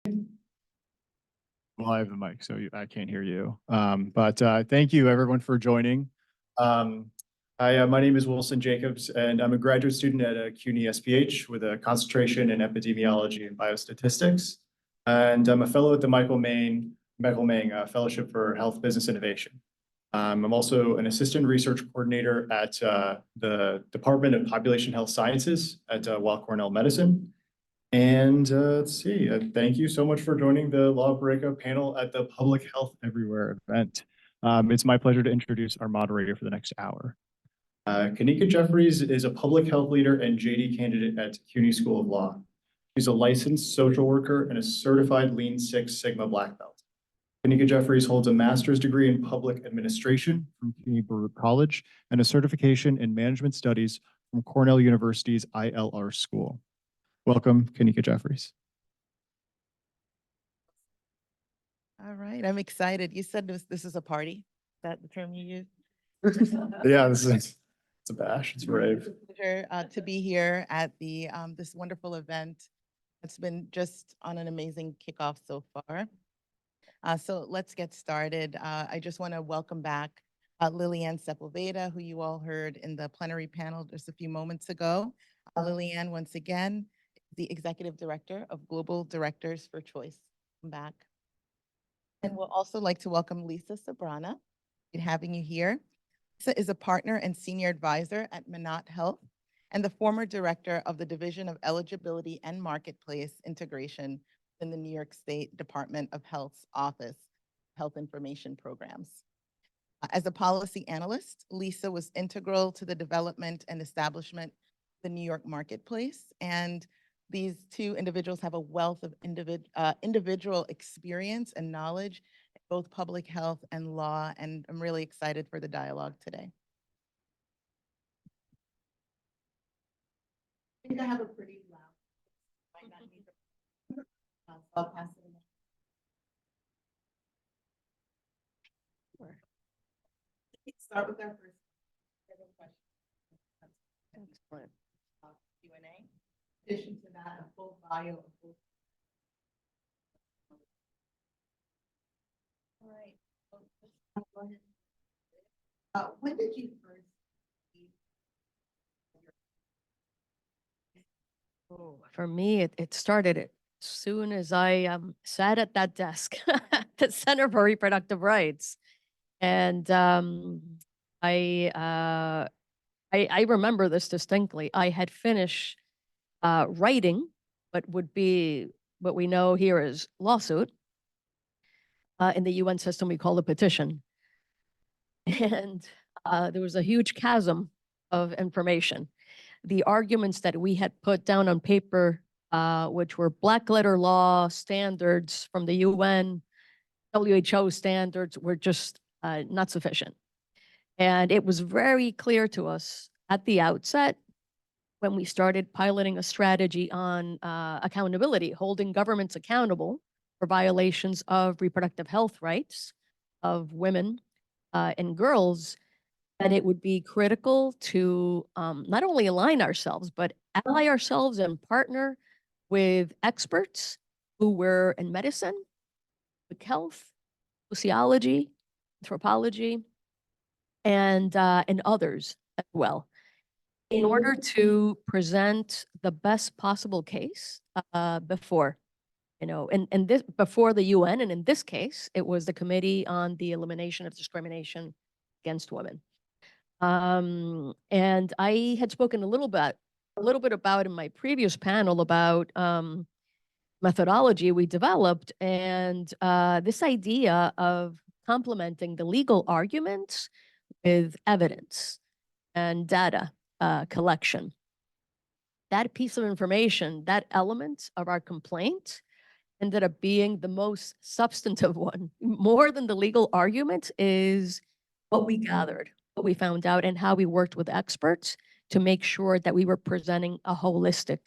Well, I have the mic, so I can't hear you. But thank you, everyone, for joining. My name is Wilson Jacobs, and I'm a graduate student at CUNY SPH with a concentration in epidemiology and biostatistics. And I'm a fellow at the Michael Mang Fellowship for Health Business Innovation. I'm also an assistant research coordinator at the Department of Population Health Sciences at Weill Cornell Medicine. And let's see, thank you so much for joining the Law Breakout panel at the Public Health Everywhere event. It's my pleasure to introduce our moderator for the next hour. Kanika Jefferies is a public health leader and JD candidate at CUNY School of Law. She's a licensed social worker and a certified Lean Six Sigma Black Belt. Kanika Jefferies holds a master's degree in public administration from CUNY Baruch College and a certification in management studies from Cornell University's ILR School. Welcome, Kanika Jefferies. All right, I'm excited. You said this is a party. Is that the term you used? Yeah, it's a bash. It's a rave. It's a pleasure to be here at the this wonderful event. It's been just on an amazing kickoff so far. So let's get started. I just want to welcome back Lilian Sepulveda, who you all heard in the plenary panel just a few moments ago. Lilian, once again, the Executive Director of Global Directors for Choice. Welcome back. And we'll also like to welcome Lisa Sbrana. Good having you here. Lisa is a partner and senior advisor at Manat Health and the former director of the Division of Eligibility and Marketplace Integration in the New York State Department of Health's Office of Health Information Programs. As a policy analyst, Lisa was integral to the development and establishment of the New York marketplace, and these two individuals have a wealth of individual experience and knowledge in both public health and law, and I'm really excited for the dialogue today. I think I have a pretty loud, might not need the, I'll pass it along. Sure. Let's start with our first question. Excellent. Q&A. In addition to that, a full bio of both. All right. Go ahead. When did you first see? Oh, for me, it started as soon as I sat at that desk at the Center for Reproductive Rights, and I remember this distinctly. I had finished writing what would be what we know here as lawsuit. In the UN system, we call it petition. And there was a huge chasm of information. The arguments that we had put down on paper, which were black letter law standards from the UN, WHO standards, were just not sufficient. And it was very clear to us at the outset when we started piloting a strategy on accountability, holding governments accountable for violations of reproductive health rights of women and girls, that it would be critical to not only align ourselves, but ally ourselves and partner with experts who were in medicine, public health, sociology, anthropology, and others as well, in order to present the best possible case before, and this before the UN, and in this case, it was the Committee on the Elimination of Discrimination Against Women. And I had spoken a little bit about in my previous panel about methodology we developed, and this idea of complementing the legal arguments with evidence and data collection. That piece of information, that element of our complaint, ended up being the most substantive one. More than the legal argument is what we gathered, what we found out, and how we worked with experts to make sure that we were presenting a holistic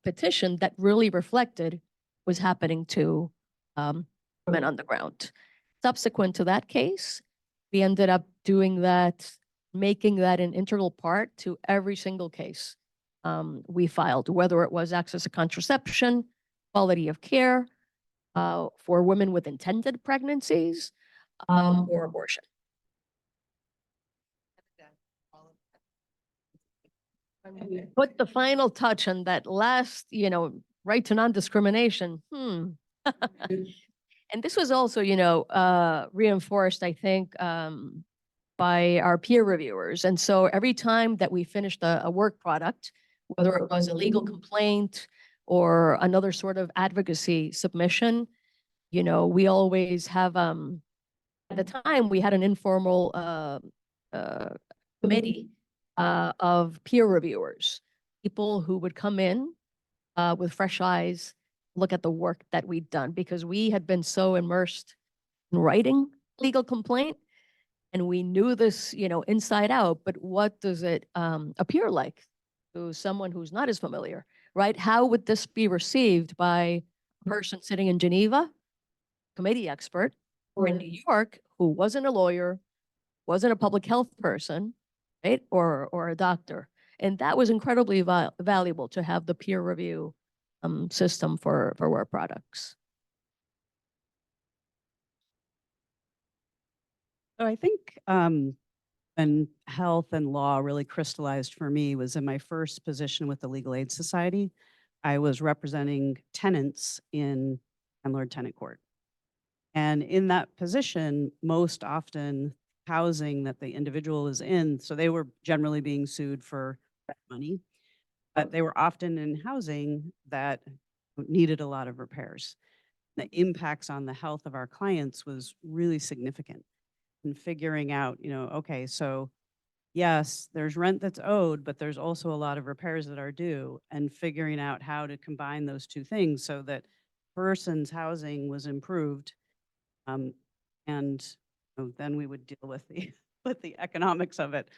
petition that really reflected what was happening to women on the ground. Subsequent to that case, we ended up doing that, making that an integral part to every single case we filed, whether it was access to contraception, quality of care for women with intended pregnancies or abortion. Put the final touch on that last, right to non-discrimination. And this was also, reinforced, I think, by our peer reviewers. And so every time that we finished a work product, whether it was a legal complaint or another sort of advocacy submission, we always have, at the time, we had an informal committee of peer reviewers, people who would come in with fresh eyes, look at the work that we'd done, because we had been so immersed in writing legal complaint and we knew this, inside out, but what does it appear like to someone who's not as familiar, right? How would this be received by a person sitting in Geneva, committee expert, or in New York, who wasn't a lawyer, wasn't a public health person, right? Or a doctor. And that was incredibly valuable to have the peer review system for work products. So I think when health and law really crystallized for me was in my first position with the Legal Aid Society. I was representing tenants in landlord-tenant court. And in that position, most often housing that the individual is in, so they were generally being sued for money, but they were often in housing that needed a lot of repairs. The impacts on the health of our clients was really significant. And figuring out, okay, so yes, there's rent that's owed, but there's also a lot of repairs that are due, and figuring out how to combine those two things so that person's housing was improved. And then we would deal with the with the economics of it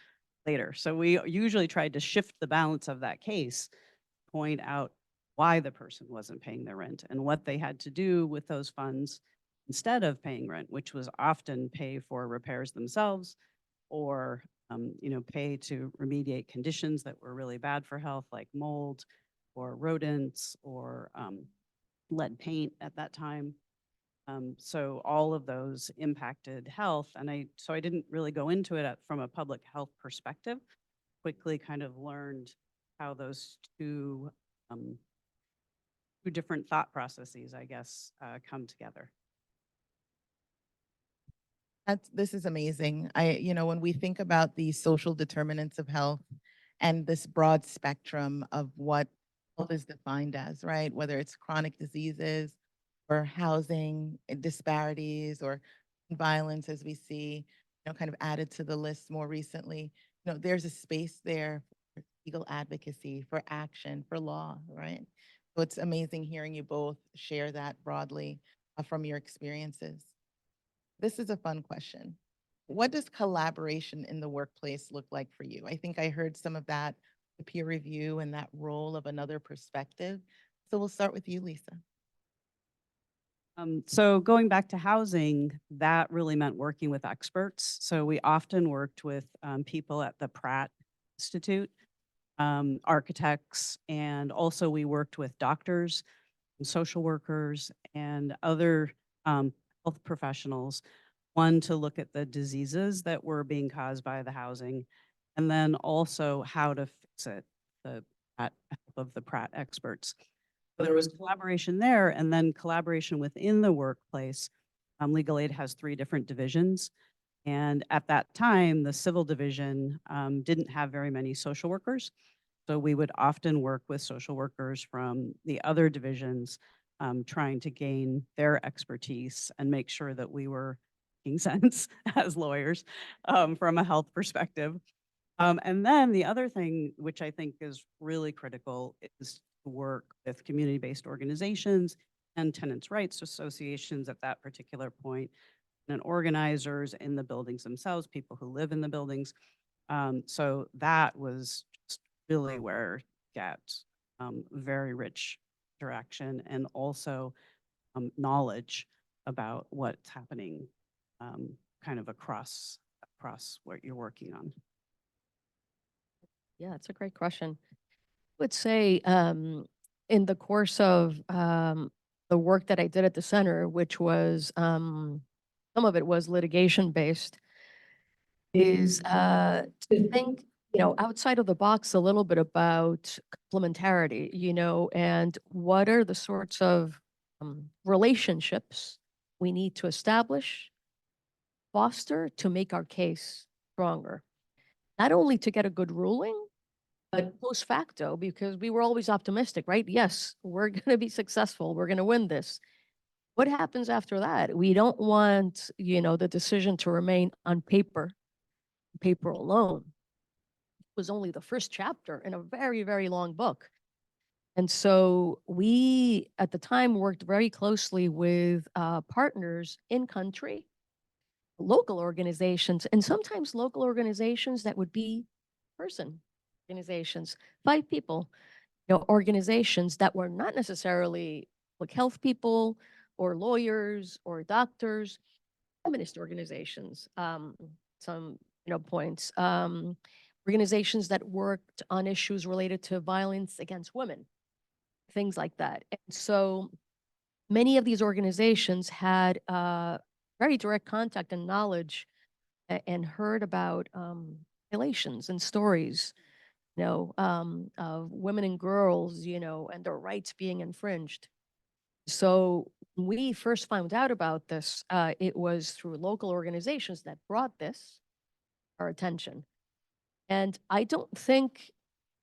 later. So we usually tried to shift the balance of that case, point out why the person wasn't paying their rent and what they had to do with those funds instead of paying rent, which was often pay for repairs themselves or pay to remediate conditions that were really bad for health, like mold or rodents or lead paint at that time. So all of those impacted health. And I didn't really go into it from a public health perspective, quickly kind of learned how those two different thought processes, I guess, come together. This is amazing. When we think about the social determinants of health and this broad spectrum of what health is defined as, right? Whether it's chronic diseases or housing disparities or violence, as we see, kind of added to the list more recently, there's a space there for legal advocacy, for action, for law, right? So it's amazing hearing you both share that broadly from your experiences. This is a fun question. What does collaboration in the workplace look like for you? I think I heard some of that, the peer review and that role of another perspective. So we'll start with you, Lisa. So going back to housing, that really meant working with experts. So we often worked with people at the Pratt Institute, architects, and also we worked with doctors and social workers and other health professionals, one to look at the diseases that were being caused by the housing, and then also how to fix it, the help of the Pratt experts. So there was collaboration there, and then collaboration within the workplace. Legal aid has 3 different divisions. And at that time, the civil division didn't have very many social workers. So we would often work with social workers from the other divisions, trying to gain their expertise and make sure that we were making sense as lawyers from a health perspective. And then the other thing, which I think is really critical, is to work with community-based organizations and tenants' rights associations at that particular point, and organizers in the buildings themselves, people who live in the buildings. So that was just really where it gets very rich interaction and also knowledge about what's happening kind of across what you're working on. Yeah, it's a great question. I would say in the course of the work that I did at the center, which was some of it was litigation based, is to think, outside of the box a little bit about complementarity, and what are the sorts of relationships we need to establish, foster to make our case stronger. Not only to get a good ruling, but post facto, because we were always optimistic, right? Yes, we're going to be successful. We're going to win this. What happens after that? We don't want, the decision to remain on paper alone. It was only the first chapter in a very, very long book. And so we, at the time, worked very closely with partners in country, local organizations, and sometimes local organizations that would be person organizations, 5 people, organizations that were not necessarily like health people or lawyers or doctors, feminist organizations, some, points, organizations that worked on issues related to violence against women, things like that. And so many of these organizations had very direct contact and knowledge and heard about violations and stories, of women and girls, and their rights being infringed. So when we first found out about this, it was through local organizations that brought this our attention. And I don't think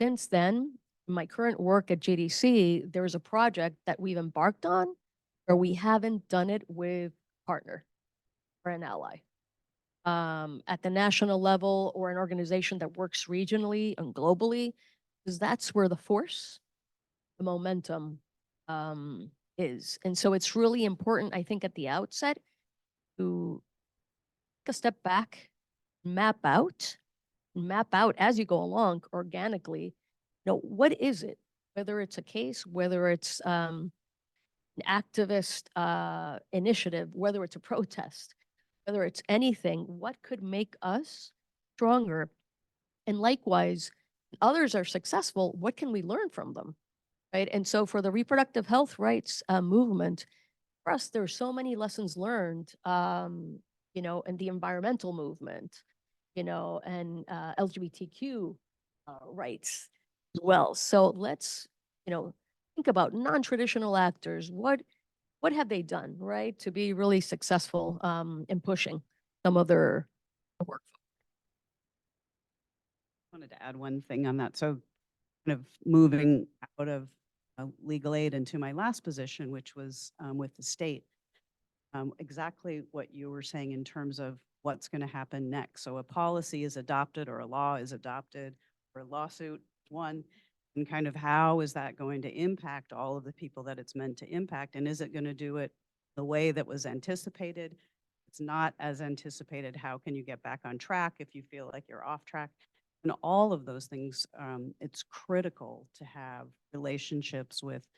since then, in my current work at JDC, there is a project that we've embarked on where we haven't done it with a partner or an ally. At the national level or an organization that works regionally and globally, because that's where the force, the momentum is. And so it's really important, I think, at the outset to take a step back, map out as you go along organically, what is it? Whether it's a case, whether it's an activist initiative, whether it's a protest, whether it's anything, what could make us stronger? And likewise, others are successful, what can we learn from them, right? And so for the reproductive health rights movement, for us, there are so many lessons learned, in the environmental movement, and LGBTQ rights as well. So let's, think about non-traditional actors. What have they done, right, to be really successful in pushing some of their work? I wanted to add one thing on that. So kind of moving out of legal aid into my last position, which was with the state, exactly what you were saying in terms of what's going to happen next. So a policy is adopted or a law is adopted or a lawsuit won, and kind of how is that going to impact all of the people that it's meant to impact? And is it going to do it the way that was anticipated? It's not as anticipated. How can you get back on track if you feel like you're off track? And all of those things, it's critical to have relationships with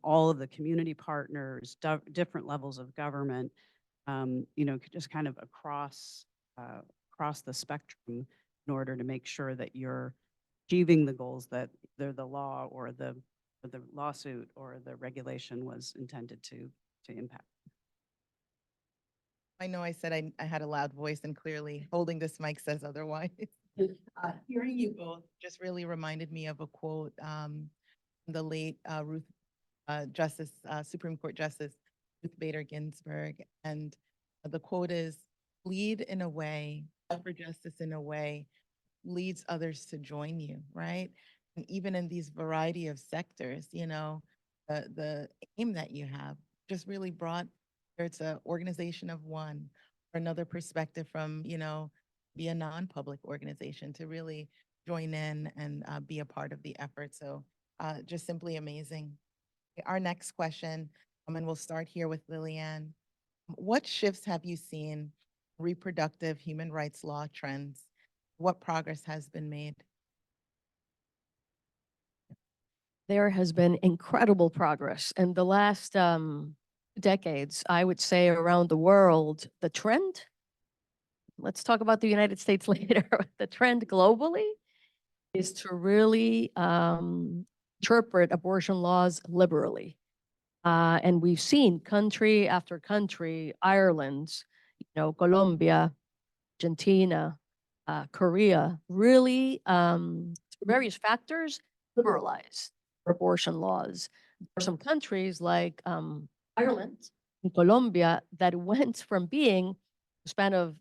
all of the community partners, different levels of government, just kind of across the spectrum in order to make sure that you're achieving the goals that either the law or the lawsuit or the regulation was intended to impact. I know I said I had a loud voice, and clearly holding this mic says otherwise. Hearing you both just really reminded me of a quote the late Supreme Court Justice Ruth Bader Ginsburg. And the quote is, lead in a way, fight for justice in a way, leads others to join you, right? And even in these variety of sectors, the aim that you have just really brought, whether it's an organization of one or another perspective from, be a non-public organization to really join in and be a part of the effort. So just simply amazing. Our next question, and we'll start here with Lilian. What shifts have you seen in reproductive human rights law trends? What progress has been made? There has been incredible progress in the last decades, I would say, around the world. The trend, let's talk about the United States later. The trend globally is to really interpret abortion laws liberally. And we've seen country after country, Ireland, Colombia, Argentina, Korea, really, through various factors, liberalize abortion laws. There are some countries like Ireland and Colombia that went from being a span of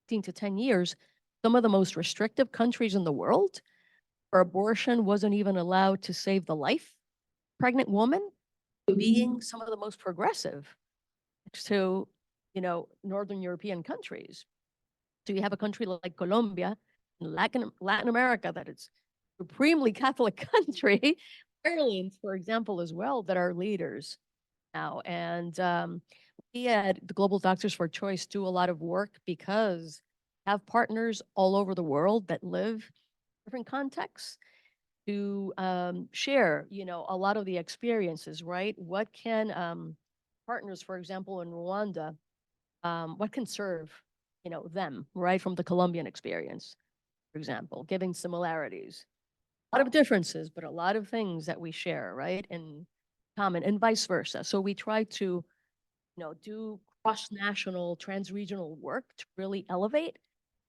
15 to 10 years, some of the most restrictive countries in the world, where abortion wasn't even allowed to save the life of a pregnant woman, to being some of the most progressive next to, Northern European countries. So you have a country like Colombia, Latin America, that is supremely Catholic country, Ireland, for example, as well, that are leaders now. And we at the Global Doctors for Choice do a lot of work because we have partners all over the world that live in different contexts to share, a lot of the experiences, right? What can partners, for example, in Rwanda, what can serve, them, right, from the Colombian experience, for example, giving similarities, a lot of differences, but a lot of things that we share, right, in common, and vice versa. So we try to, do cross-national, trans-regional work to really elevate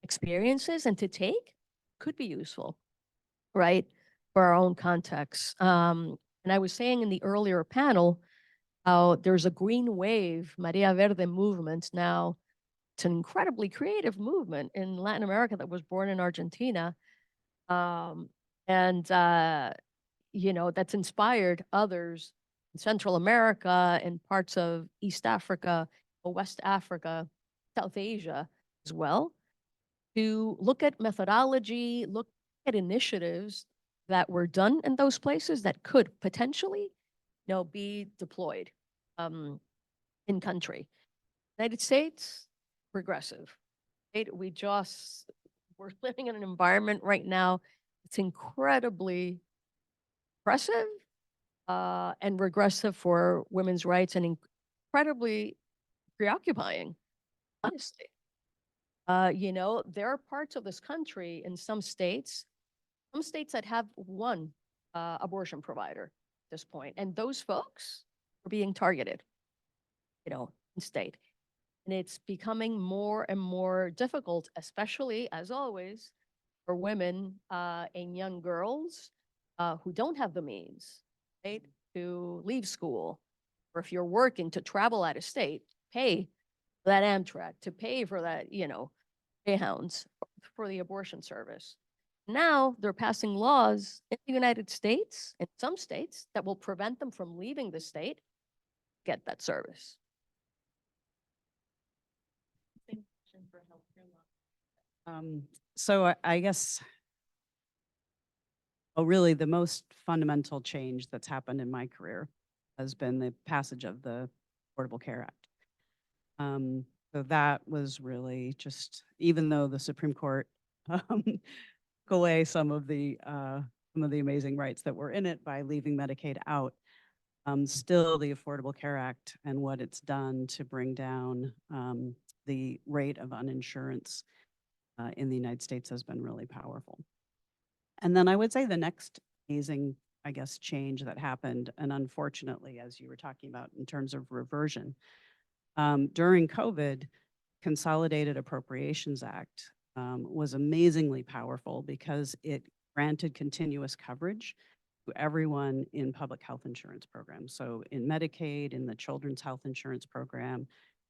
experiences and to take could be useful, right, for our own context. And I was saying in the earlier panel how there's a green wave, Maria Verde movement now. It's an incredibly creative movement in Latin America that was born in Argentina. And that's inspired others in Central America and parts of East Africa, West Africa, South Asia as well, to look at methodology, look at initiatives that were done in those places that could potentially, be deployed in country. United States, progressive. Right? We're living in an environment right now that's incredibly oppressive and regressive for women's rights and incredibly preoccupying, honestly. There are parts of this country in some states that have one abortion provider at this point, and those folks are being targeted, in state. And it's becoming more and more difficult, especially, as always, for women and young girls who don't have the means, right, to leave school, or if you're working, to travel out of state, pay for that Amtrak, to pay for that, Greyhounds, for the abortion service. Now they're passing laws in the United States, in some states, that will prevent them from leaving the state to get that service. So I guess, really the most fundamental change that's happened in my career has been the passage of the Affordable Care Act. So that was really just, even though the Supreme Court took away some of the amazing rights that were in it by leaving Medicaid out, still the Affordable Care Act and what it's done to bring down the rate of uninsurance in the United States has been really powerful. And then I would say the next amazing, I guess, change that happened, and unfortunately, as you were talking about in terms of reversion, during COVID, Consolidated Appropriations Act was amazingly powerful because it granted continuous coverage to everyone in public health insurance programs. So in Medicaid, in the Children's Health Insurance Program,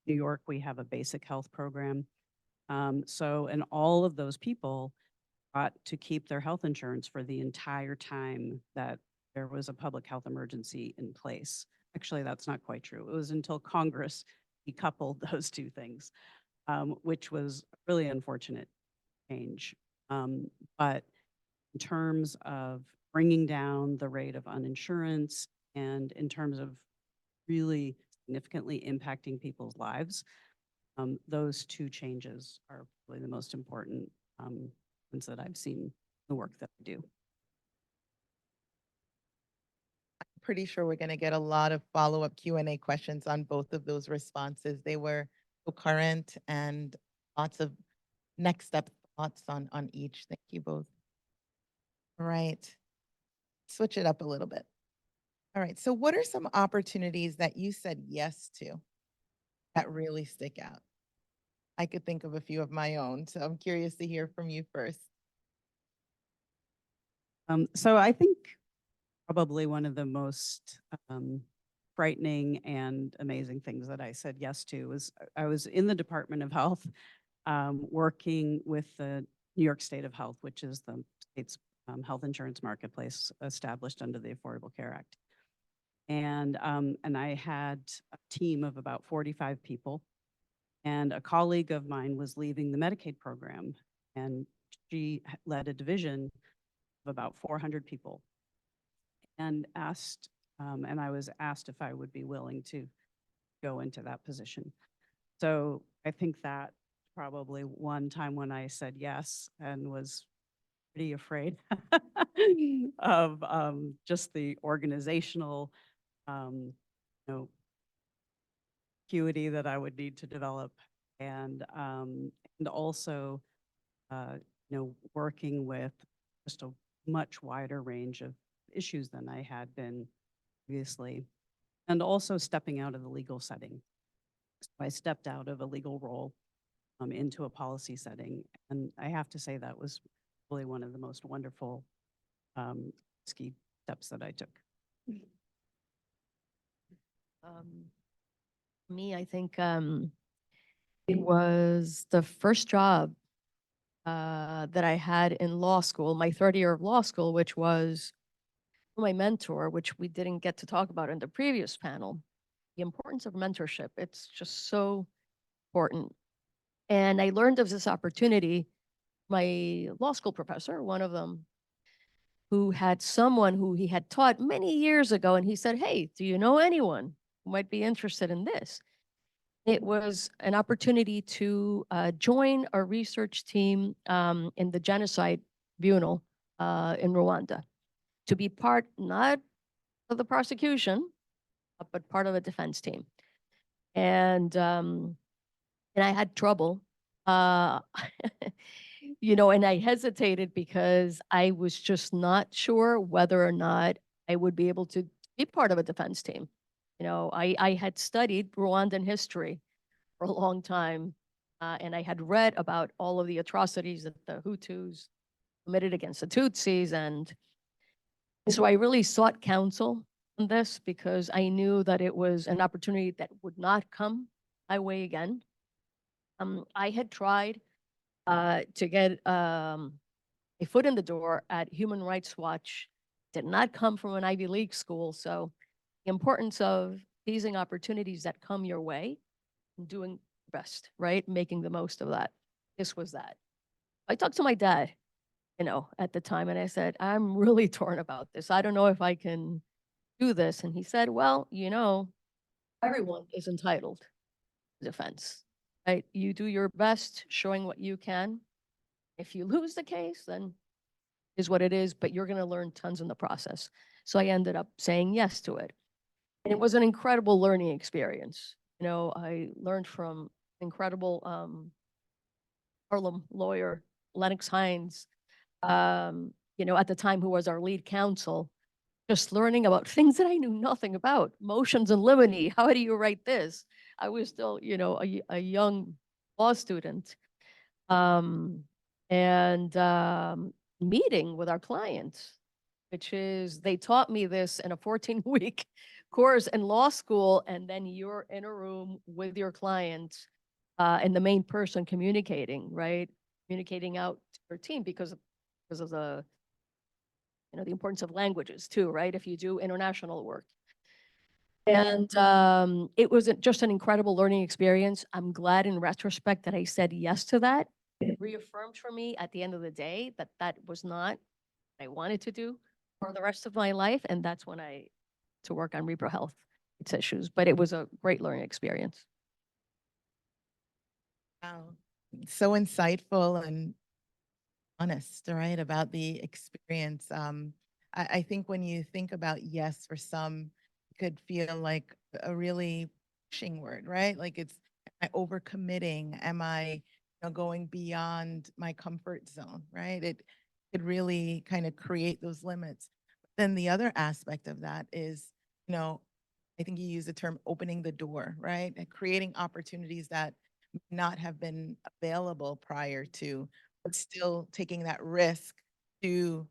New York, we have a basic health program. And all of those people got to keep their health insurance for the entire time that there was a public health emergency in place. Actually, that's not quite true. It was until Congress decoupled those two things, which was a really unfortunate change. But in terms of bringing down the rate of uninsurance and in terms of really significantly impacting people's lives, those two changes are really the most important ones that I've seen the work that I do. Pretty sure we're going to get a lot of follow-up Q&A questions on both of those responses. They were so current and lots of next step thoughts on each. Thank you both. All right. switch it up a little bit. All right. So what are some opportunities that you said yes to that really stick out? I could think of a few of my own, so I'm curious to hear from you first. So I think probably one of the most frightening and amazing things that I said yes to was I was in the Department of Health, working with the New York State of Health, which is the state's health insurance marketplace established under the Affordable Care Act. And I had a team of about 45 people, and a colleague of mine was leaving the Medicaid program, and she led a division of about 400 people, and I was asked if I would be willing to go into that position. So I think that probably one time when I said yes and was pretty afraid of just the organizational you know, acuity that I would need to develop, and also working with just a much wider range of issues than I had been previously, and also stepping out of the legal setting. So I stepped out of a legal role into a policy setting, and I have to say that was really one of the most wonderful risky steps that I took. Me, I think it was the first job that I had in law school, my third year of law school, which was my mentor, which we didn't get to talk about in the previous panel, the importance of mentorship. It's just so important. And I learned of this opportunity, my law school professor, one of them, who had someone who he had taught many years ago. And he said, hey, do you know anyone who might be interested in this? It was an opportunity to join a research team in the genocide tribunal in Rwanda, to be part not of the prosecution, but part of a defense team. And I had trouble, and I hesitated because I was just not sure whether or not I would be able to be part of a defense team. I had studied Rwandan history for a long time, and I had read about all of the atrocities that the Hutus committed against the Tutsis. And so I really sought counsel on this because I knew that it was an opportunity that would not come my way again. I had tried to get a foot in the door at Human Rights Watch, did not come from an Ivy League school. So the importance of seizing opportunities that come your way and doing your best, right? Making the most of that. This was that. I talked to my dad, at the time, and I said, I'm really torn about this. I don't know if I can do this. And he said, well, everyone is entitled to defense, right? You do your best showing what you can. If you lose the case, then is what it is, but you're going to learn tons in the process. So I ended up saying yes to it. And it was an incredible learning experience. I learned from incredible Harlem lawyer, Lennox Hines, at the time, who was our lead counsel, just learning about things that I knew nothing about, motions in limine. How do you write this? I was still, a young law student. Meeting with our clients, which is, they taught me this in a 14-week course in law school, and then you're in a room with your client and the main person communicating, right? Communicating out to your team because of the, the importance of languages too, right? If you do international work. And it was just an incredible learning experience. I'm glad in retrospect that I said yes to that. It reaffirmed for me at the end of the day that that was not what I wanted to do for the rest of my life. And that's when to work on repro health issues. But it was a great learning experience. Wow. So insightful and honest, right, about the experience. I think when you think about yes, for some, it could feel like a really pushing word, right? Like am I overcommitting? Am I going beyond my comfort zone, right? It could really kind of create those limits. then the other aspect of that is, you know, I think you use the term opening the door, right? And creating opportunities that may not have been available prior to, but still taking that risk to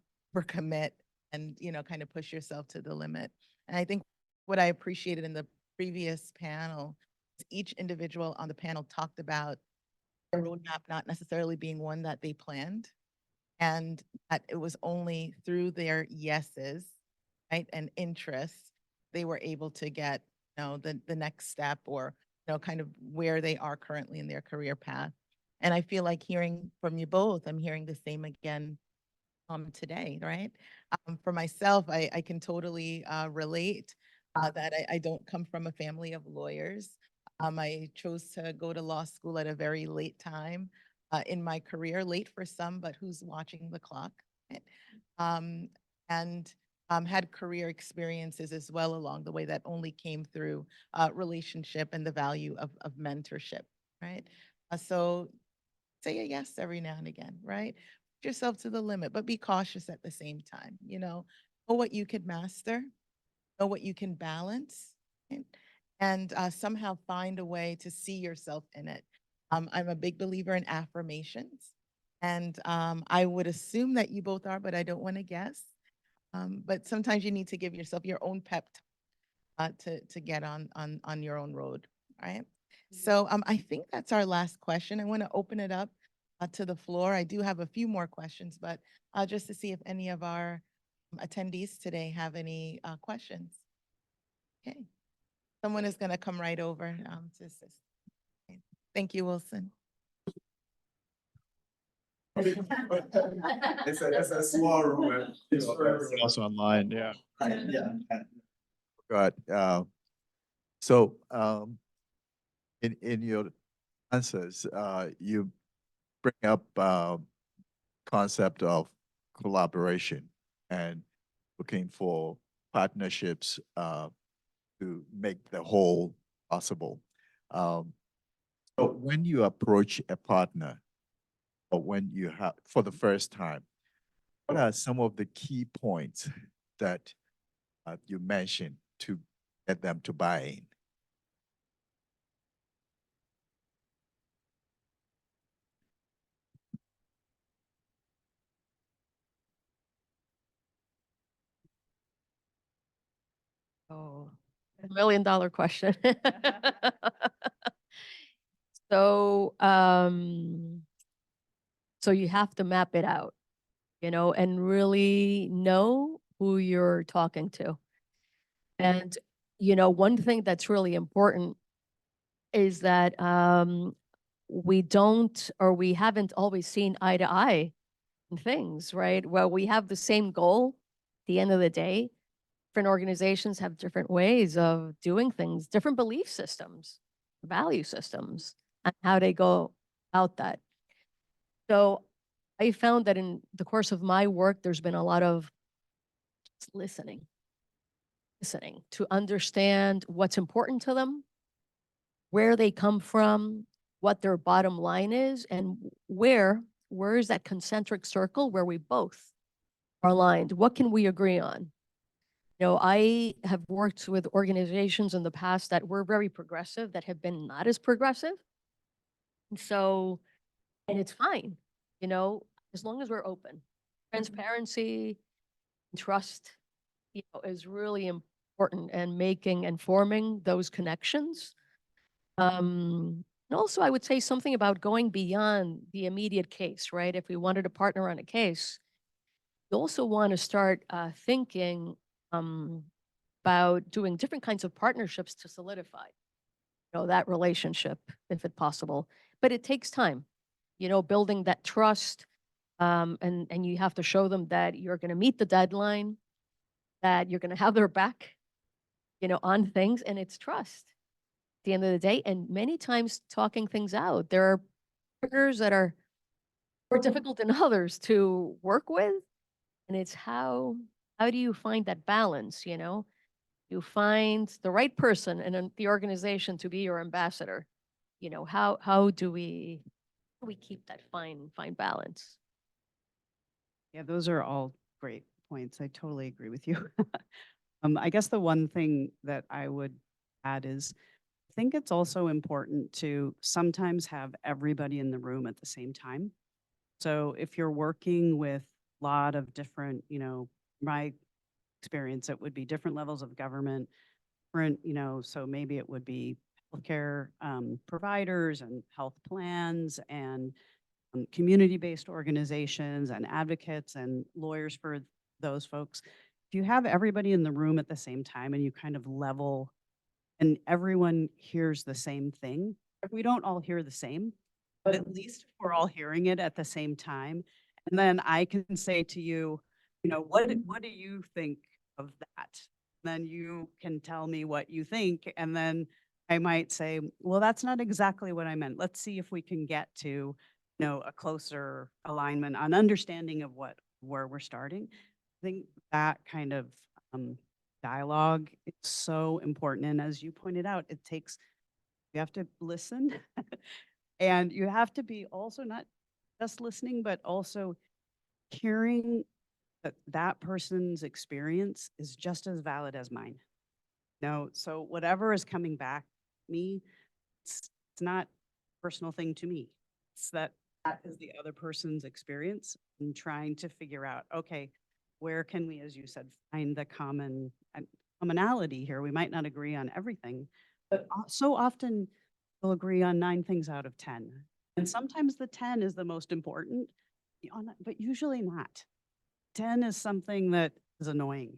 commit and, you know, kind of push yourself to the limit. And I think what I appreciated in the previous panel is each individual on the panel talked about their roadmap not necessarily being one that they planned, and that it was only through their yeses, right, and interests, they were able to get, you know, the next step, or, you know, kind of where they are currently in their career path. And I feel like hearing from you both, I'm hearing the same again today, right? For myself, I can totally relate that I don't come from a family of lawyers. I chose to go to law school at a very late time in my career, late for some, but who's watching the clock? Right? Um, and had career experiences as well along the way that only came through relationship and the value of mentorship, right? So say a yes every now and again, right? Push yourself to the limit, but be cautious at the same time. You know what you can master, know what you can balance, right? And somehow find a way to see yourself in it. I'm a big believer in affirmations, and I would assume that you both are, but I don't want to guess. But sometimes you need to give yourself your own pep to get on your own road, right? So I think that's our last question. I want to open it up to the floor. I do have a few more questions, but just to see if any of our attendees today have any questions. Okay, someone is going to come right over to assist. Okay. Thank you, Wilson. It's a small room. It's for everyone. Also online, yeah. Yeah. Good. So in your answers, you bring up concept of collaboration and looking for partnerships to make the whole possible. So when you approach a partner, or when you have for the first time, what are some of the key points that you mentioned to get them to buy in? Oh, $1 million question. So, so you have to map it out, you know, and really know who you're talking to. And, you know, one thing that's really important is that we don't, or we haven't always seen eye to eye in things, right? Well, we have the same goal at the end of the day. Different organizations have different ways of doing things, different belief systems, value systems, and how they go about that. So I found that in the course of my work, there's been a lot of just listening to understand what's important to them, where they come from, what their bottom line is, and where is that concentric circle where we both are aligned? What can we agree on? You know, I have worked with organizations in the past that were very progressive, that have been not as progressive. And so, and it's fine, you know, as long as we're open. Transparency, trust, you know, is really important, and making and forming those connections. And also, I would say something about going beyond the immediate case, right? If we wanted to partner on a case, you also want to start thinking about doing different kinds of partnerships to solidify, you know, that relationship, if it's possible. But it takes time, you know, building that trust, and you have to show them that you're going to meet the deadline, that you're going to have their back, you know, on things, and it's trust at the end of the day. And many times talking things out. There are partners that are more difficult than others to work with, and it's how do you find that balance, you know? You find the right person in the organization to be your ambassador. You know, how do we keep that fine balance? Yeah, those are all great points. I totally agree with you. I guess the one thing that I would add is I think it's also important to sometimes have everybody in the room at the same time. So if you're working with a lot of different, my experience, it would be different levels of government, different, so maybe it would be healthcare providers and health plans and community-based organizations and advocates and lawyers for those folks. If you have everybody in the room at the same time and you kind of level and everyone hears the same thing, if we don't all hear the same, but at least we're all hearing it at the same time. And then I can say to you, what do you think of that? Then you can tell me what you think. And then I might say, well, that's not exactly what I meant. Let's see if we can get to, a closer alignment on understanding of where we're starting. I think that kind of dialogue is so important. And as you pointed out, you have to listen and you have to be also not just listening, but also hearing that that person's experience is just as valid as mine. So whatever is coming back to me, it's not a personal thing to me. It's that is the other person's experience and trying to figure out, okay, where can we, as you said, find the commonality here? We might not agree on everything, but so often we'll agree on 9 things out of 10. And sometimes the 10 is the most important, but usually not. 10 is something that is annoying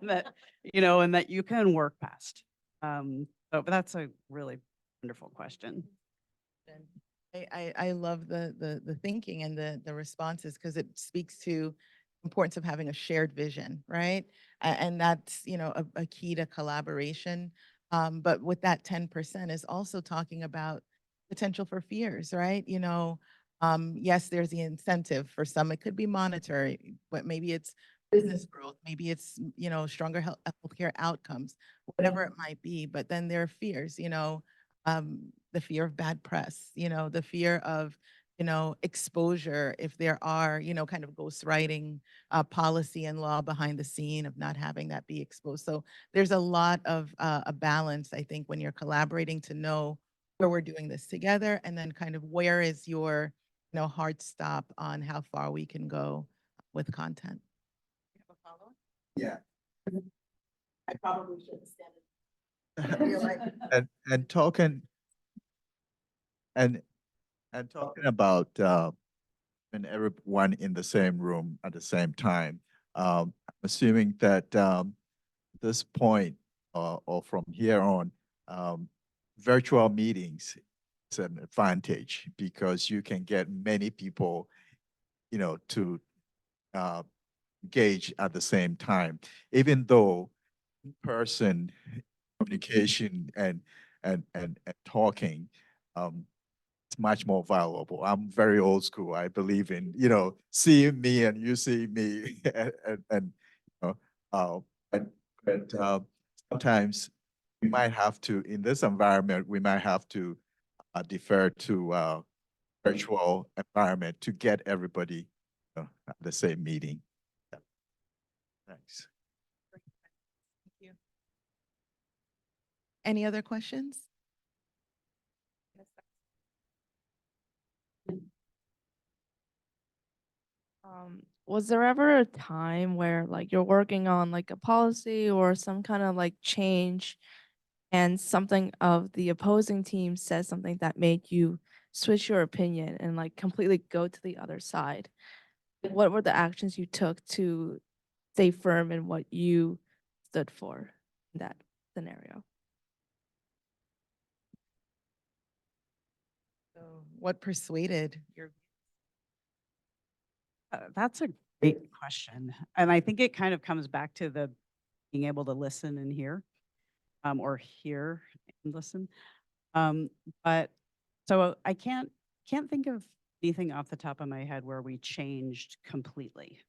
that, and that you can work past. But that's a really wonderful question. I love the thinking and the responses because it speaks to importance of having a shared vision, right? And that's, a key to collaboration. But with that 10% is also talking about potential for fears, right? Yes, there's the incentive for some. It could be monetary, but maybe it's business growth, maybe it's, stronger healthcare outcomes, whatever it might be. But then there are fears, the fear of bad press, the fear of, exposure if there are, kind of ghostwriting policy and law behind the scene of not having that be exposed. So there's a lot of a balance, I think, when you're collaborating to know where we're doing this together and then kind of where is your, hard stop on how far we can go with content. You have a follow-up? Yeah. I probably shouldn't stand it. You're right. And talking and talking about and everyone in the same room at the same time. I'm assuming that this point or from here on, virtual meetings is an advantage because you can get many people, to engage at the same time, even though in-person communication and talking it's much more valuable. I'm very old school. I believe in, seeing me and you see me and but sometimes we might have to, in this environment, we might have to defer to virtual environment to get everybody at the same meeting. Yeah. Thanks. Thank you. Any other questions? Was there ever a time where like you're working on like a policy or some kind of like change and something of the opposing team says something that made you switch your opinion and like completely go to the other side? What were the actions you took to stay firm in what you stood for in that scenario? So what persuaded your That's a great question. And I think it kind of comes back to the being able to listen and hear, or hear and listen. But so I can't think of anything off the top of my head where we changed completely.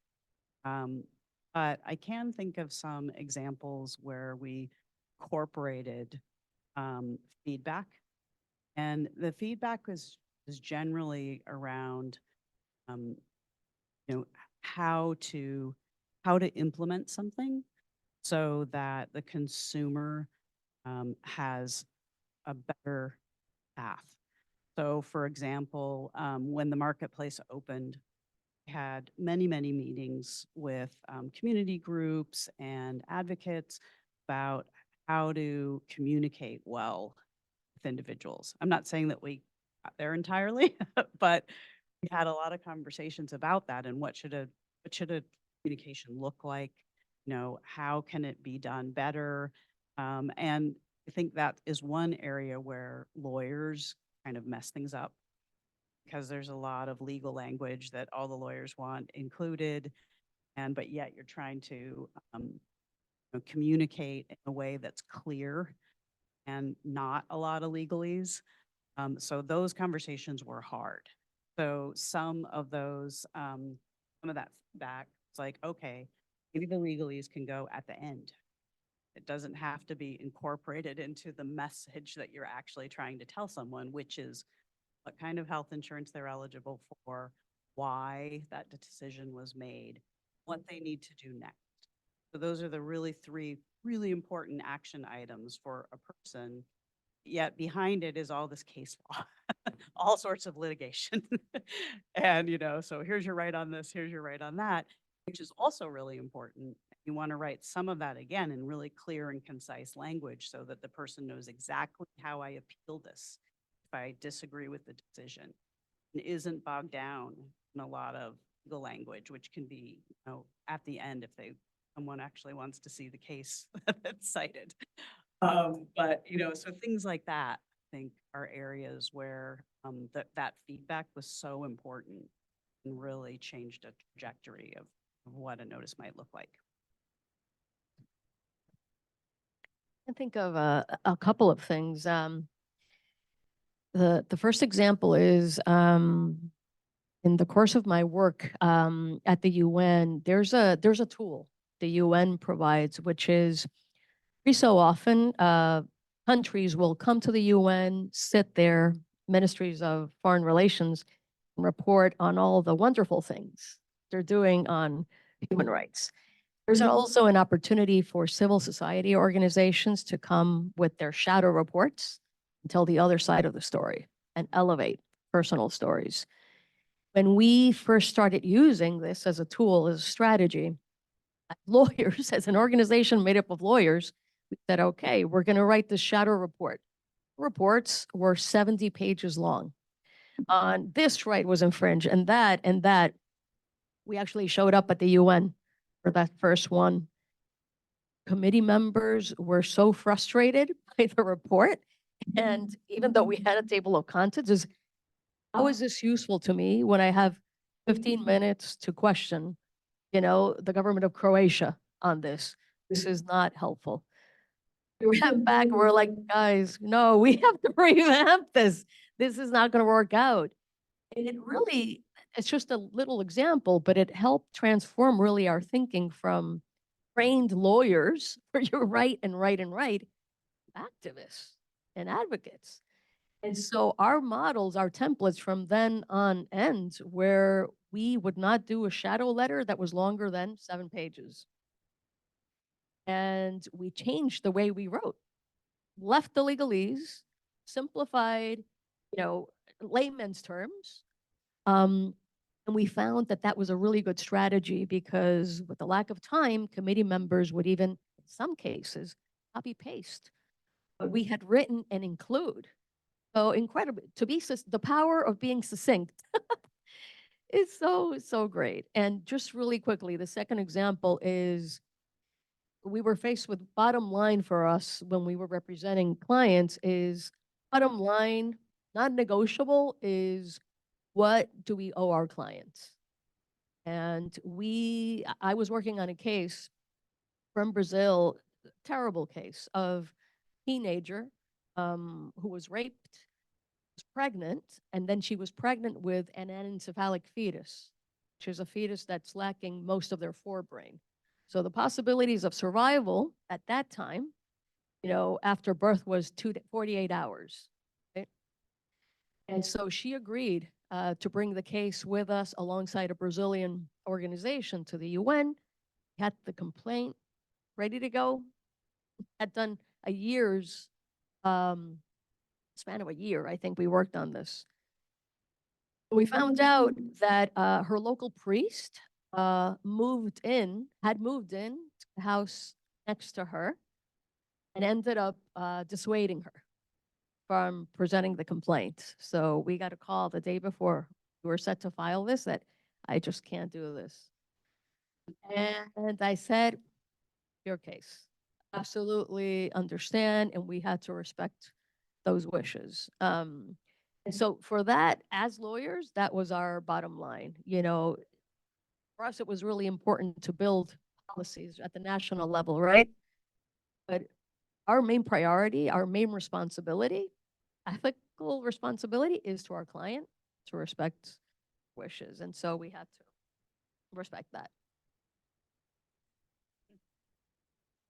But I can think of some examples where we incorporated feedback. And the feedback is generally around how how to implement something so that the consumer has a better path. So for example, when the marketplace opened, we had many, many meetings with community groups and advocates about how to communicate well with individuals. I'm not saying that we got there entirely, but we had a lot of conversations about that and what should a communication look like? You know, how can it be done better? And I think that is one area where lawyers kind of mess things up because there's a lot of legal language that all the lawyers want included, and but yet you're trying to communicate in a way that's clear and not a lot of legalese. So those conversations were hard. So some of those, some of that feedback, it's like, okay, maybe the legalese can go at the end. It doesn't have to be incorporated into the message that you're actually trying to tell someone, which is what kind of health insurance they're eligible for, why that decision was made, what they need to do next. So those are the really three really important action items for a person. Yet behind it is all this case law, all sorts of litigation. And, so here's your right on this, here's your right on that, which is also really important. You want to write some of that again in really clear and concise language so that the person knows exactly how I appeal this if I disagree with the decision, and isn't bogged down in a lot of legal language, which can be, at the end if someone actually wants to see the case that's cited. But, so things like that, I think, are areas where that feedback was so important and really changed a trajectory of what a notice might look like. I think of a couple of things. The first example is in the course of my work at the UN, there's a tool the UN provides, which is every so often countries will come to the UN, sit there, ministries of foreign relations, and report on all the wonderful things they're doing on human rights. There's also an opportunity for civil society organizations to come with their shadow reports and tell the other side of the story and elevate personal stories. When we first started using this as a tool, as a strategy, lawyers, as an organization made up of lawyers, we said, okay, we're going to write this shadow report. Reports were 70 pages long. On this right was infringed, and that. We actually showed up at the UN for that first one. Committee members were so frustrated by the report. And even though we had a table of contents, is how is this useful to me when I have 15 minutes to question, the government of Croatia on this? This is not helpful. We went back and we're like, guys, no, we have to revamp this. This is not going to work out. And it's just a little example, but it helped transform really our thinking from trained lawyers, where you're right and right and right, activists and advocates. And so our models, our templates from then on end, where we would not do a shadow letter that was longer than 7 pages. And we changed the way we wrote, left the legalese, simplified, layman's terms. And we found that was a really good strategy because with the lack of time, committee members would even, in some cases, copy paste what we had written and include. So incredible to be the power of being succinct is so great. And just really quickly, the second example is we were faced with bottom line for us when we were representing clients is bottom line, non-negotiable is what do we owe our clients? And I was working on a case from Brazil, terrible case of teenager who was raped, was pregnant, and then she was pregnant with an anencephalic fetus, which is a fetus that's lacking most of their forebrain. So the possibilities of survival at that time, after birth was 48 hours. Right? And so she agreed to bring the case with us alongside a Brazilian organization to the UN. had the complaint ready to go, had done a year's, span of a year, I think we worked on this. We found out that her local priest had moved in to the house next to her and ended up dissuading her from presenting the complaint. So we got a call the day before we were set to file this that I just can't do this. And I said, your case. Absolutely understand, and we had to respect those wishes. And so for that, as lawyers, that was our bottom line. You know, for us, it was really important to build policies at the national level, right? But our main priority, our main responsibility, ethical responsibility is to our client to respect wishes. And so we had to respect that.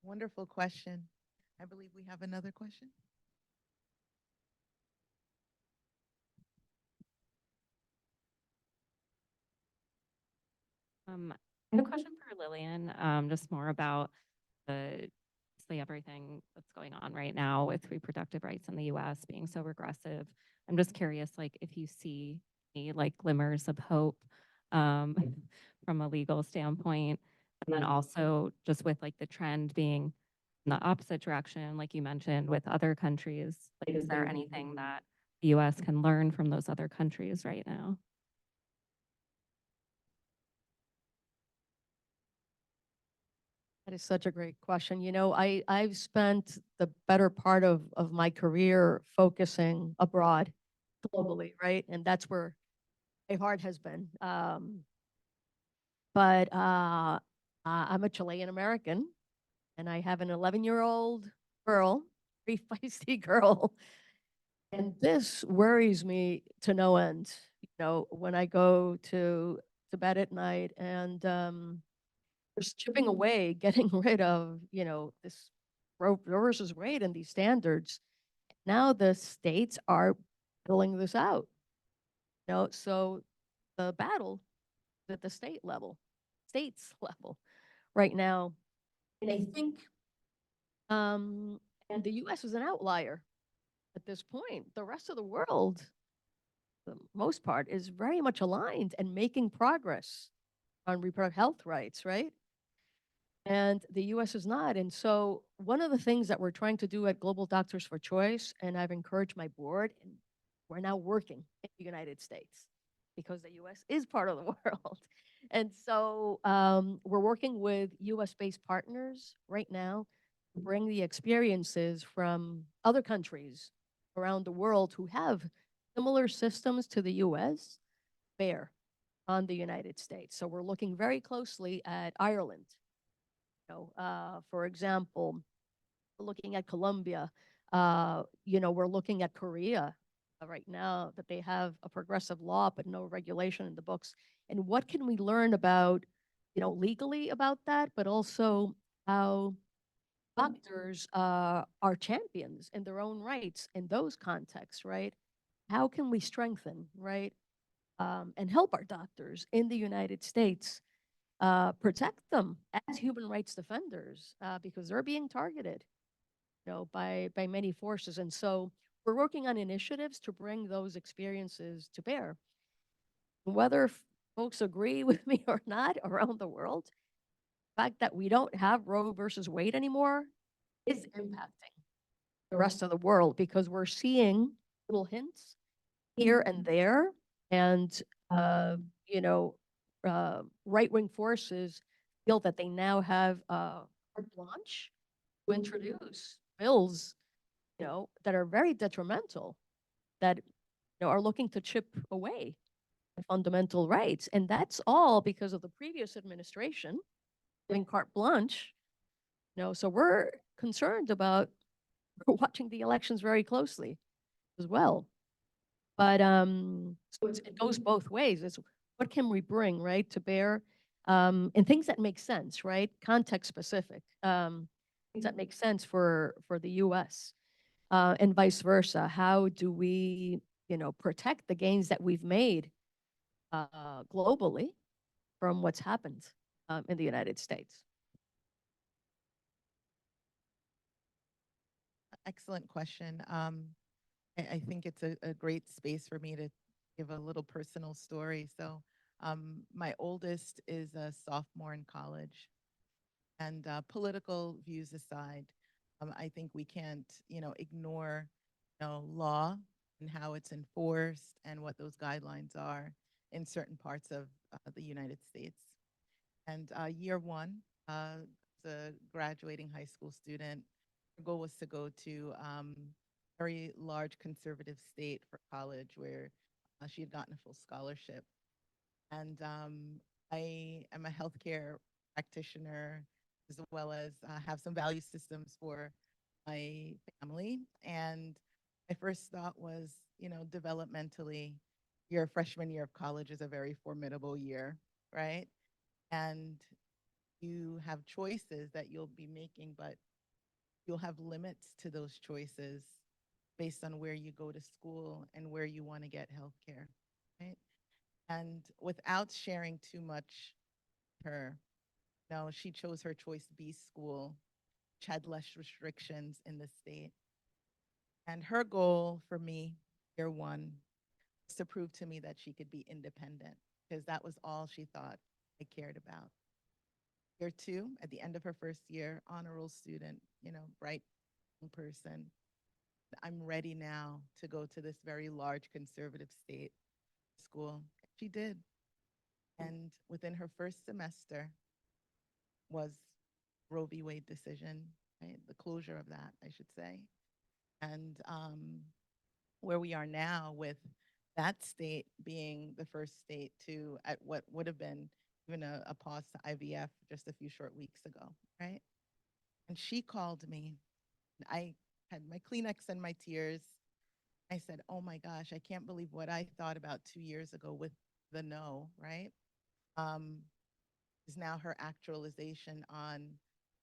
Wonderful question. I believe we have another question. I have a question for Lilian, just more about basically everything that's going on right now with reproductive rights in the US being so regressive. I'm just curious, like, if you see any like glimmers of hope from a legal standpoint, and then also just with like the trend being in the opposite direction, like you mentioned with other countries, like, is there anything that the US can learn from those other countries right now? That is such a great question. You know, I've spent the better part of my career focusing abroad globally, right? And that's where my heart has been. But I'm a Chilean American, and I have an 11-year-old girl, very feisty girl. And this worries me to no end. You know, when I go to bed at night and just chipping away, getting rid of, you know, this Roe versus Wade and these standards. Now the states are battling this out. You know, so the battle at the states level right now. And I think and the US is an outlier at this point. The rest of the world, the most part, is very much aligned and making progress on reproductive health rights, right? And the US is not. And so one of the things that we're trying to do at Global Doctors for Choice, and I've encouraged my board, and we're now working in the United States because the US is part of the world. And so we're working with US-based partners right now to bring the experiences from other countries around the world who have similar systems to the US bear on the United States. So we're looking very closely at Ireland. For example, looking at Colombia, we're looking at Korea right now that they have a progressive law but no regulation in the books. And what can we learn about, legally about that, but also how doctors are champions in their own rights in those contexts, right? How can we strengthen, right, and help our doctors in the United States protect them as human rights defenders because they're being targeted, by many forces. And so we're working on initiatives to bring those experiences to bear. Whether folks agree with me or not around the world, the fact that we don't have Roe versus Wade anymore is impacting the rest of the world because we're seeing little hints here and there, and right-wing forces feel that they now have carte blanche to introduce bills, that are very detrimental, that are looking to chip away at fundamental rights, and that's all because of the previous administration giving carte blanche. So we're concerned about watching the elections very closely as well. But so it goes both ways. It's what can we bring, right, to bear, and things that make sense, right, context specific, things that make sense for the U.S. And vice versa. How do we, protect the gains that we've made globally from what's happened in the United States? excellent question. I think it's a great space for me to give a little personal story. So, my oldest is a sophomore in college, and political views aside, I think we can't, ignore, law and how it's enforced and what those guidelines are in certain parts of the United States. And year one, as a graduating high school student, her goal was to go to very large conservative state for college where she had gotten a full scholarship. And I am a healthcare practitioner as well as have some value systems for my family. And my first thought was, developmentally, your freshman year of college is a very formidable year, right? And you have choices that you'll be making, but you'll have limits to those choices based on where you go to school and where you want to get healthcare, right? And without sharing too much, her, no, she chose her choice B school, which had less restrictions in the state. And her goal for me, year one, was to prove to me that she could be independent because that was all she thought I cared about. Year two, at the end of her first year, honor roll student, bright young person. I'm ready now to go to this very large conservative state school. She did. And within her first semester was Roe v. Wade decision, right? The closure of that, I should say. And where we are now with that state being the first state to, at what would have been even a pause to IVF just a few short weeks ago, right? And she called me. I had my Kleenex and my tears. I said, oh my gosh, I can't believe what I thought about 2 years ago with the no, right? Is now her actualization on,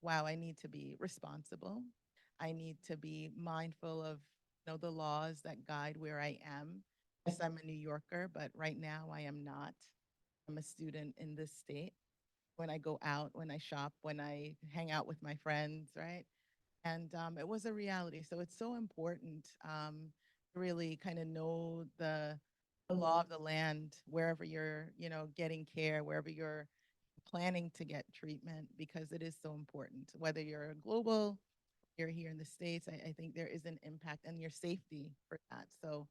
wow, I need to be responsible. I need to be mindful of, the laws that guide where I am. Yes, I'm a New Yorker, but right now I am not. I'm a student in this state. When I go out, when I shop, when I hang out with my friends, right? And it was a reality. So it's so important to really kind of know the law of the land wherever you're, getting care, wherever you're planning to get treatment, because it is so important. Whether you're global, you're here in the States, I think there is an impact and your safety for that. So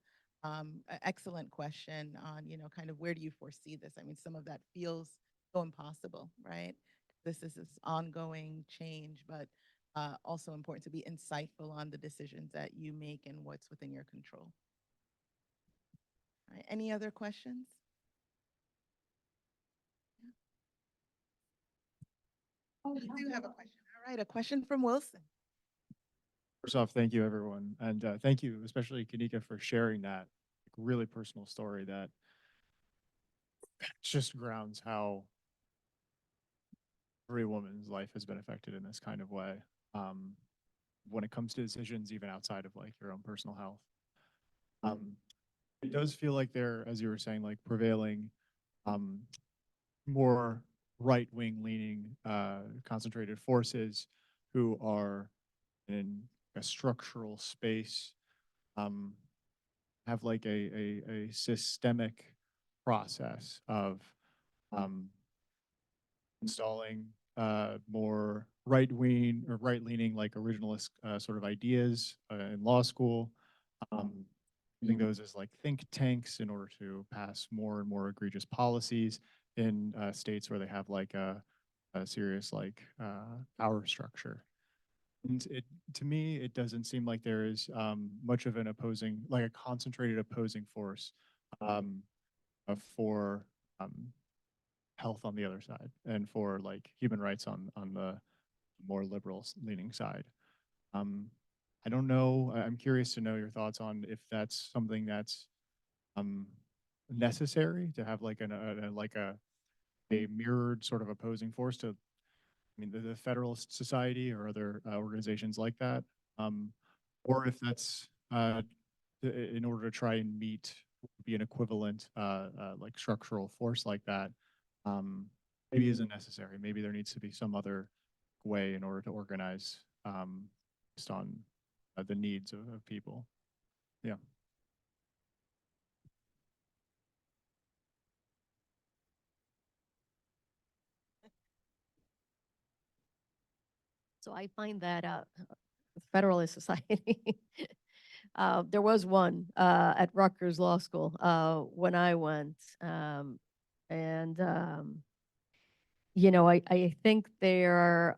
excellent question on, kind of where do you foresee this? I mean, some of that feels so impossible, right? This is this ongoing change, but also important to be insightful on the decisions that you make and what's within your control. All right, any other questions? Oh, we do have a question. All right, a question from Wilson. First off, thank you, everyone. And thank you, especially Kanika, for sharing that really personal story that just grounds how every woman's life has been affected in this kind of way. When it comes to decisions, even outside of like your own personal health. It does feel like there, as you were saying, like prevailing more right-wing leaning concentrated forces who are in a structural space, have like a systemic process of installing more right-wing or right-leaning like originalist sort of ideas in law school, using those as like think tanks in order to pass more and more egregious policies in states where they have like a serious like power structure. And to me, it doesn't seem like there is much of an opposing, like a concentrated opposing force for health on the other side and for like human rights on the more liberal leaning side. I don't know. I'm curious to know your thoughts on if that's something that's necessary to have like a mirrored sort of opposing force to, I mean, the Federalist Society or other organizations like that, or if that's in order to try and be an equivalent like structural force like that, maybe isn't necessary. Maybe there needs to be some other way in order to organize based on the needs of people. Yeah. So I find that Federalist Society, there was one at Rutgers Law School when I went. And, I think they're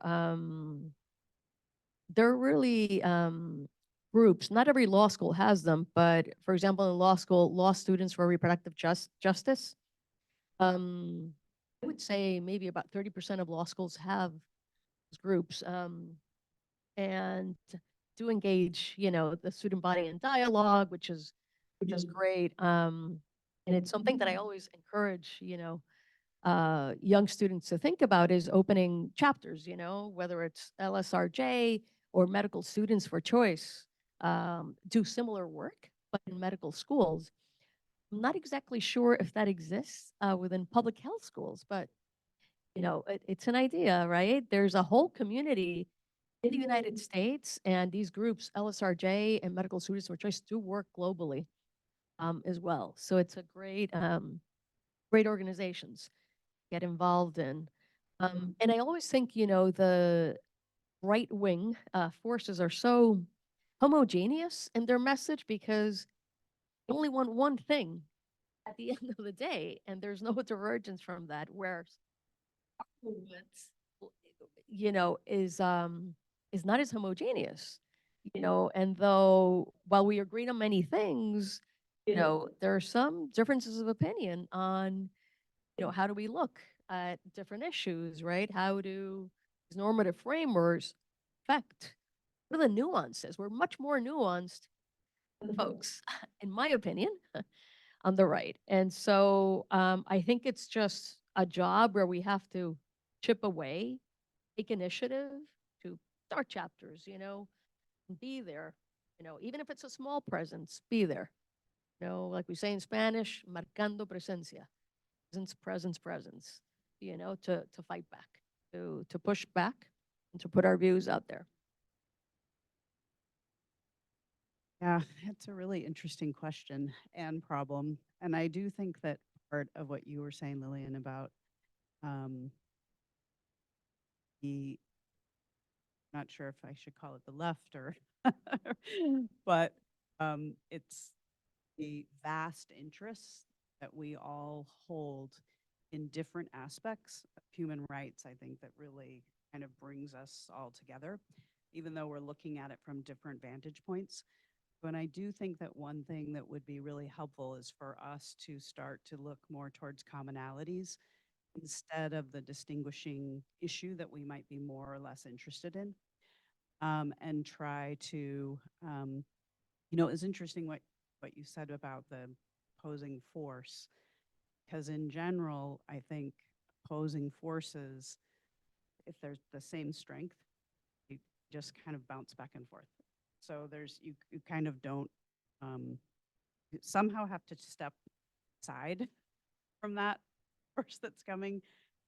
really groups. Not every law school has them, but for example, in law school, law students for reproductive justice, I would say maybe about 30% of law schools have those groups. And to engage, the student body in dialogue, which is great. And it's something that I always encourage, young students to think about is opening chapters, whether it's LSRJ or medical students for choice, do similar work, but in medical schools. I'm not exactly sure if that exists within public health schools, but it's an idea, right? There's a whole community in the United States, and these groups, LSRJ and Medical Students for Choice, do work globally as well. So it's a great organizations to get involved in. And I always think, the right wing forces are so homogeneous in their message because they only want one thing at the end of the day, and there's no divergence from that. Where movements, is not as homogeneous, and though while we agree on many things, there are some differences of opinion on, how do we look at different issues, right? How do these normative frameworks affect, what are the nuances? We're much more nuanced than folks, in my opinion, on the right. And so I think it's just a job where we have to chip away, take initiative to start chapters, and be there, even if it's a small presence, be there. Like we say in Spanish, marcando presencia, presence, to fight back, to push back, and to put our views out there. Yeah, it's a really interesting question and problem. And I do think that part of what you were saying, Lilian, about um, the, not sure if I should call it the left or, but it's the vast interests that we all hold in different aspects of human rights, I think that really kind of brings us all together, even though we're looking at it from different vantage points. And I do think that one thing that would be really helpful is for us to start to look more towards commonalities instead of the distinguishing issue that we might be more or less interested in, and try to, it's interesting what you said about the opposing force, because in general, I think opposing forces, if there's the same strength, you just kind of bounce back and forth. So you kind of don't, you somehow have to step aside from that force that's coming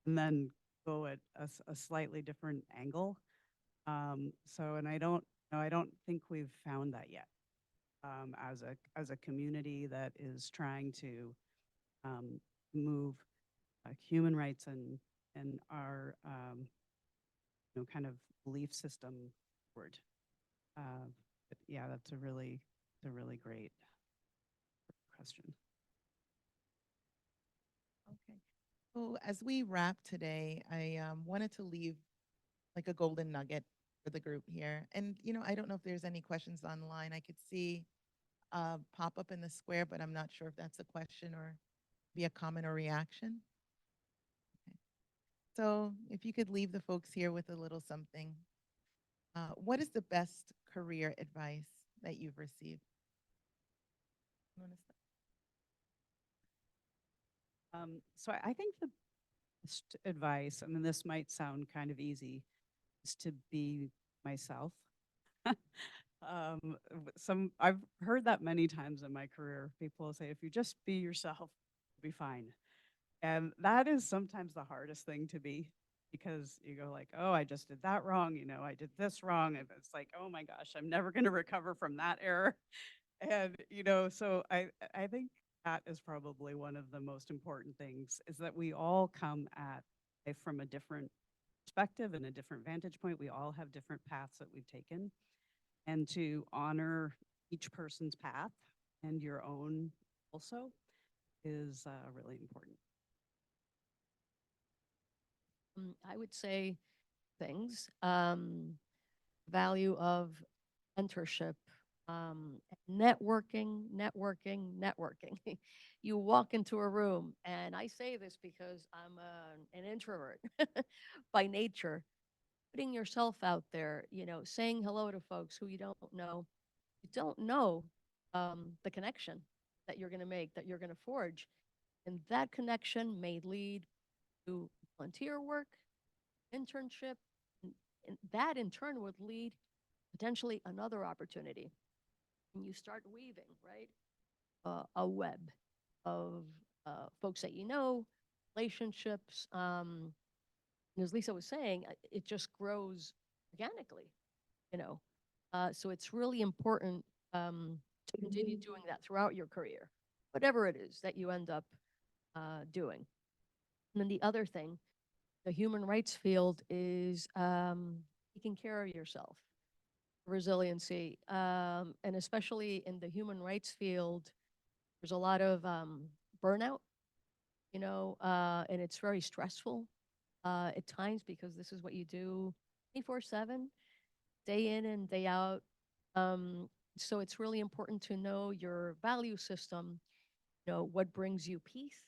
and then go at a slightly different angle. And I don't think we've found that yet, as a community that is trying to move human rights and our kind of belief system forward. But yeah, that's a really great question. Okay. So as we wrap today, I wanted to leave like a golden nugget for the group here. And, I don't know if there's any questions online. I could see pop up in the square, but I'm not sure if that's a question or be a comment or reaction. Okay. So if you could leave the folks here with a little something, what is the best career advice that you've received? You wanna start? So I think the best advice, I mean, this might sound kind of easy, is to be myself. I've heard that many times in my career. People say, if you just be yourself, you'll be fine. And that is sometimes the hardest thing to be. because you go like, oh, I just did that wrong, I did this wrong. And it's like, oh my gosh, I'm never going to recover from that error. And, so I think that is probably one of the most important things is that we all come at life from a different perspective and a different vantage point. We all have different paths that we've taken, and to honor each person's path and your own also is really important. I would say things, value of mentorship, networking. You walk into a room, and I say this because I'm an introvert by nature, putting yourself out there, saying hello to folks who you don't know. You don't know the connection that you're going to make, that you're going to forge. And that connection may lead to volunteer work, internship, and that in turn would lead potentially another opportunity. And you start weaving, right? A web of folks that you know, relationships. And as Lisa was saying, it just grows organically, you know. So it's really important to continue doing that throughout your career, whatever it is that you end up doing. And then the other thing, the human rights field is taking care of yourself, resiliency, and especially in the human rights field, there's a lot of burnout, and it's very stressful at times because this is what you do 24/7, day in and day out. So it's really important to know your value system, what brings you peace,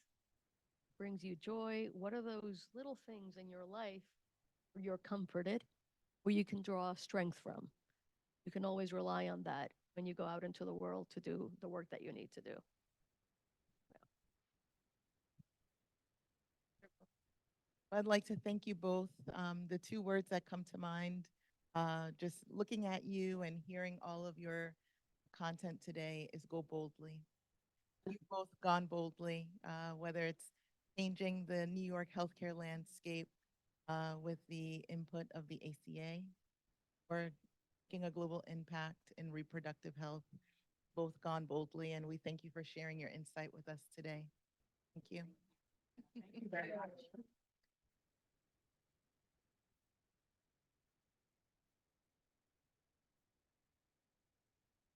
brings you joy, what are those little things in your life where you're comforted, where you can draw strength from. You can always rely on that when you go out into the world to do the work that you need to do. I'd like to thank you both. The two words that come to mind, just looking at you and hearing all of your content today, is go boldly. You've both gone boldly, whether it's changing the New York healthcare landscape with the input of the ACA or making a global impact in reproductive health. Both gone boldly, and we thank you for sharing your insight with us today. Thank you. Thank you very much.